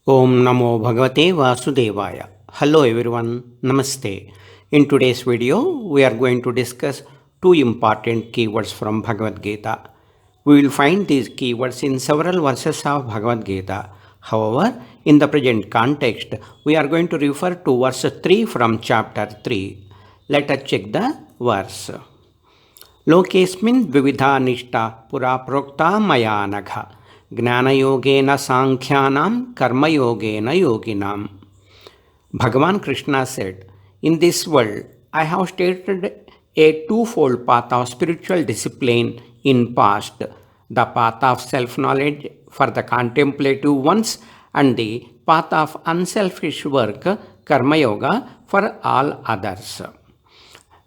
Om Namo Bhagavate Vasudevaya. Hello everyone, Namaste. In today's video, we are going to discuss two important keywords from Bhagavad-Gita. We will find these keywords in several verses of Bhagavad-Gita. However, in the present context, we are going to refer to verse 3 from chapter 3. Let us check the verse. Loke'smina dvividhā niṣṭhā purā proktā mayānagha jñānayogena sāṅkhyānāṁ karmayogena yoginām. Bhagawan Krshna said, in this world, I have stated a twofold path of spiritual discipline in past, the path of self-knowledge for the contemplative ones and the path of unselfish work, KarmaYoga, for all others.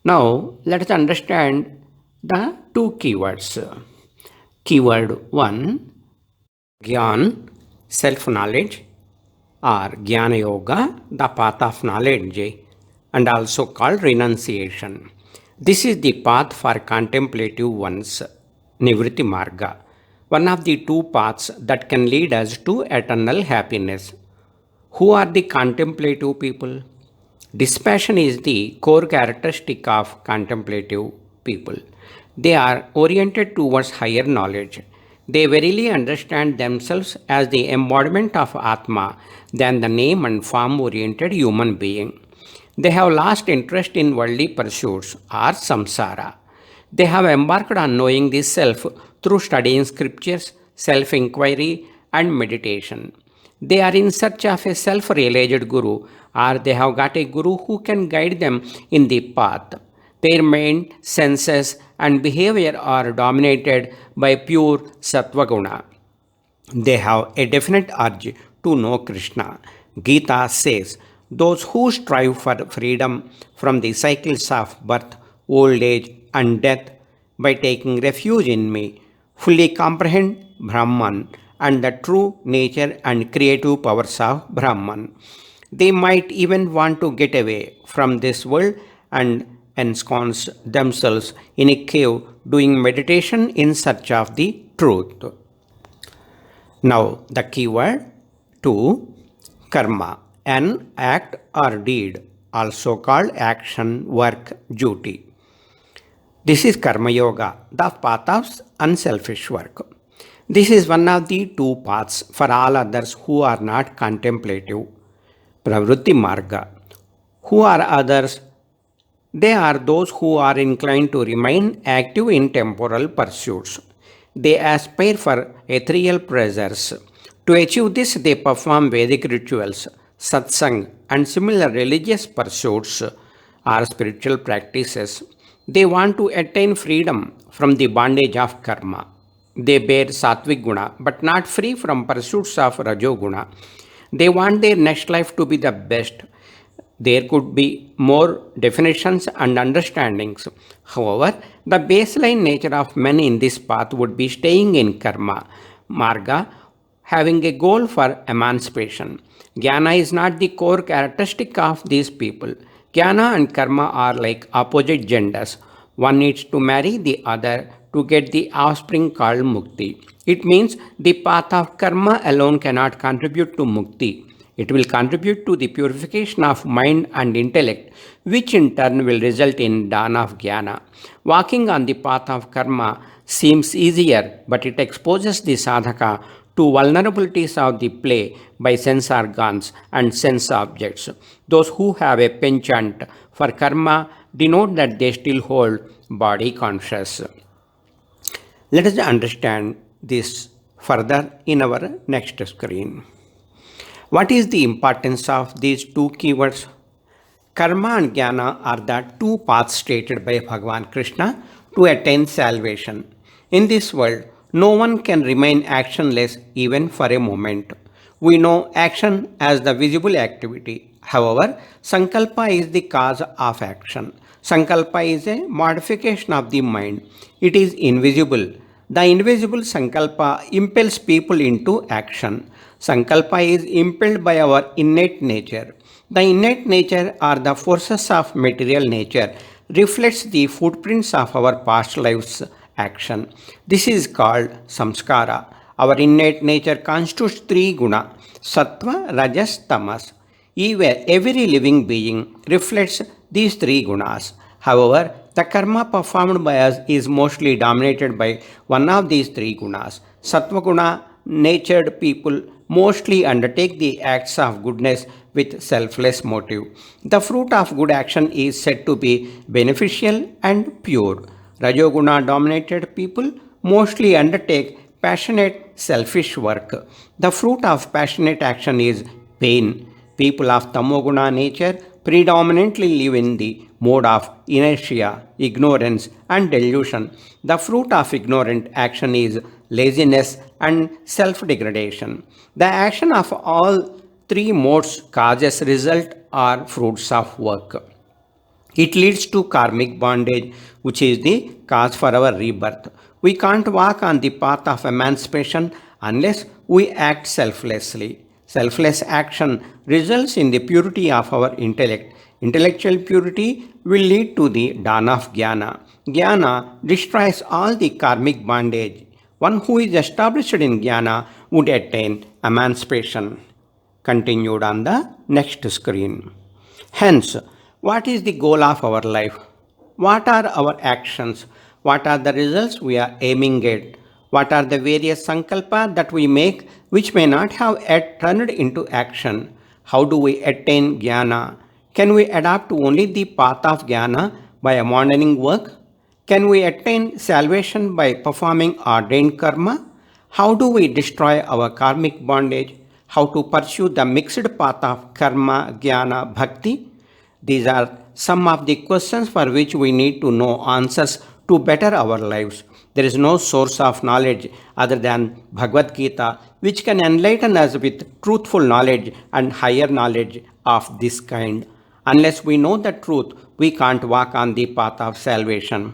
Now, let us understand the two keywords. Keyword 1, Gyan, self-knowledge, or jñānayoga, the path of knowledge, and also called renunciation. This is the path for contemplative ones, nivritti marga, one of the two paths that can lead us to eternal happiness. Who are the contemplative people? Dispassion is the core characteristic of contemplative people. They are oriented towards higher knowledge. They verily understand themselves as the embodiment of Atma than the name and form-oriented human being. They have lost interest in worldly pursuits or samsara. They have embarked on knowing the self through studying scriptures, self-inquiry, and meditation. They are in search of a self-realized guru, or they have got a guru who can guide them in the path. Their mind, senses, and behavior are dominated by pure sattva guna. They have a definite urge to know Krishna. Gita says, those who strive for freedom from the cycles of birth, old age, and death by taking refuge in me, fully comprehend Brahman and the true nature and creative powers of Brahman. They might even want to get away from this world and ensconce themselves in a cave doing meditation in search of the truth. Now, the keyword 2, karma, an act or deed, also called action, work, duty. This is KarmaYoga, the path of unselfish work. This is one of the two paths for all others who are not contemplative. Pravritti marga. Who are others? They are those who are inclined to remain active in temporal pursuits. They aspire for ethereal pleasures. To achieve this, they perform Vedic rituals, satsang, and similar religious pursuits or spiritual practices. They want to attain freedom from the bondage of karma. They bear sattvic guna, but not free from pursuits of rajoguna. They want their next life to be the best. There could be more definitions and understandings. However, the baseline nature of men in this path would be staying in karma, marga, having a goal for emancipation. Jnana is not the core characteristic of these people. Jnana and karma are like opposite genders. One needs to marry the other to get the offspring called mukti. It means the path of karma alone cannot contribute to mukti. It will contribute to the purification of mind and intellect, which in turn will result in dawn of jnana. Walking on the path of karma seems easier, but it exposes the sadhaka to vulnerabilities of the play by sense organs and sense objects. Those who have a penchant for karma denote that they still hold body conscious. Let us understand this further in our next screen. What is the importance of these two keywords? Karma and jnana are the two paths stated by Bhagawan Krishna to attain salvation. In this world, no one can remain actionless even for a moment. We know action as the visible activity. However, sankalpa is the cause of action. Sankalpa is a modification of the mind. It is invisible. The invisible sankalpa impels people into action. Sankalpa is impelled by our innate nature. The innate nature or the forces of material nature reflects the footprints of our past lives action. This is called samskara Our innate nature constitutes three guna, sattva, rajas, tamas. Every living being reflects these three gunas. However, the karma performed by us is mostly dominated by one of these three gunas. Sattva guna natured people mostly undertake the acts of goodness with selfless motive. The fruit of good action is said to be beneficial and pure. Rajoguna dominated people mostly undertake passionate selfish work. The fruit of passionate action is pain. People of tamoguna nature predominantly live in the mode of inertia, ignorance, and delusion. The fruit of ignorant action is laziness and self-degradation. The action of all three modes causes result or fruits of work. It leads to karmic bondage, which is the cause for our rebirth. We can't walk on the path of emancipation unless we act selflessly. Selfless action results in the purity of our intellect. Intellectual purity will lead to the dawn of jnana. Jnana destroys all the karmic bondage. One who is established in jnana would attain emancipation. Continued on the next screen. Hence, what is the goal of our life? What are our actions? What are the results we are aiming at? What are the various sankalpas that we make which may not have yet turned into action? How do we attain jnana? Can we adapt to only the path of jnana by abandoning work? Can we attain salvation by performing ordained karma? How do we destroy our karmic bondage? How to pursue the mixed path of karma, jnana, bhakti? These are some of the questions for which we need to know answers to better our lives. There is no source of knowledge other than Bhagavadgita which can enlighten us with truthful knowledge and higher knowledge of this kind. Unless we know the truth, we can't walk on the path of salvation.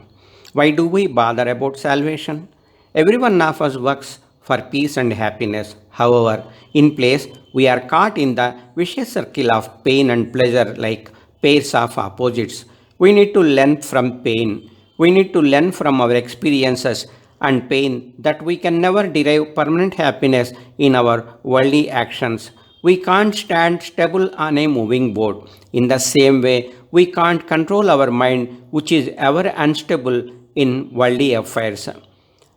Why do we bother about salvation? Every one of us works for peace and happiness. However, in place, we are caught in the vicious circle of pain and pleasure like pairs of opposites. We need to learn from pain. We need to learn from our experiences and pain that we can never derive permanent happiness in our worldly actions. We can't stand stable on a moving boat. In the same way, we can't control our mind, which is ever unstable in worldly affairs.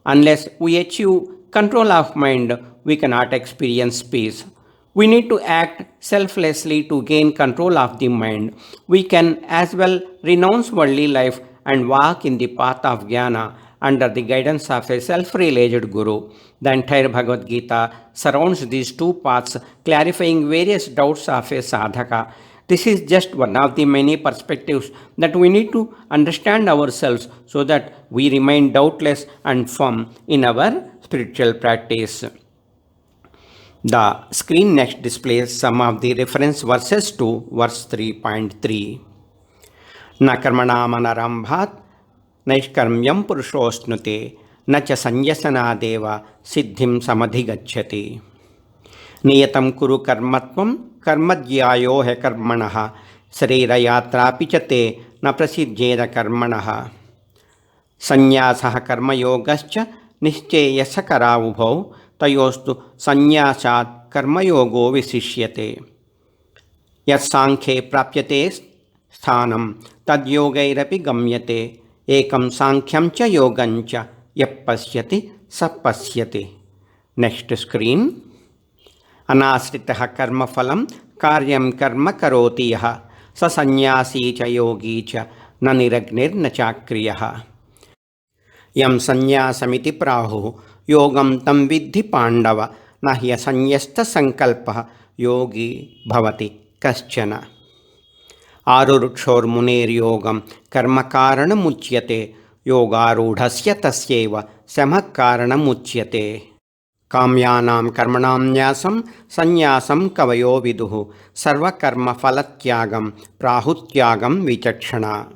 Unless we achieve control of mind, we cannot experience peace. We need to act selflessly to gain control of the mind. We can as well renounce worldly life and walk in the path of jnana under the guidance of a self-realized guru. The entire Bhagavad Gita surrounds these two paths, clarifying various doubts of a sadhaka. This is just one of the many perspectives that we need to understand ourselves so that we remain doubtless and firm in our spiritual practice. The screen next displays some of the reference verses to verse 3.3. Na karmanām anarambhat naishkarmyam puruṣosnute na ca sanyasanādeva siddhim samadhigacchati. Niyatam kuru karmatvam karmadhyayohe karmanaha sarirayatrapi ca te na prasidhyeda karmanaha. Sannyāsaha karmayogascha niṣṭhēyasa karāvubhau tayostu sannyāsāt karmayogo visishyate. Yat sāṅkhyē prapyate sthanam tad yogairapi gamyate ekam sāṅkhyam ca yogam ca yappasyati sappasyati. Next screen. Anāsritaha karma phalam karyam karma karoti yaha sa sannyāsī ca yogi ca na niragnir na chakriyaha. Yam sannyāsamiti prahu yogam tam vidhi pandava nahya sannyasta sankalpaha yogi bhavati kaschana. Arurukshor munir yogam karma karana muchyate yogarudhasya tasyeva samakaranam muchyate. Kamyanam karmanam nyasam sannyasam kavayo viduhu sarva karma phalatyagam prahutyagam vichakshana.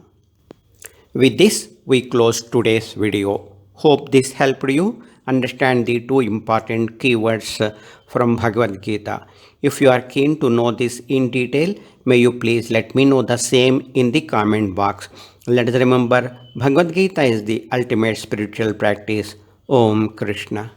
With this, we close today's video. Hope this helped you understand the two important keywords from Bhagavad Gita. If you are keen to know this in detail, may you please let me know the same in the comment box. Let us remember, Bhagavad Gita is the ultimate spiritual practice. Om Krishna.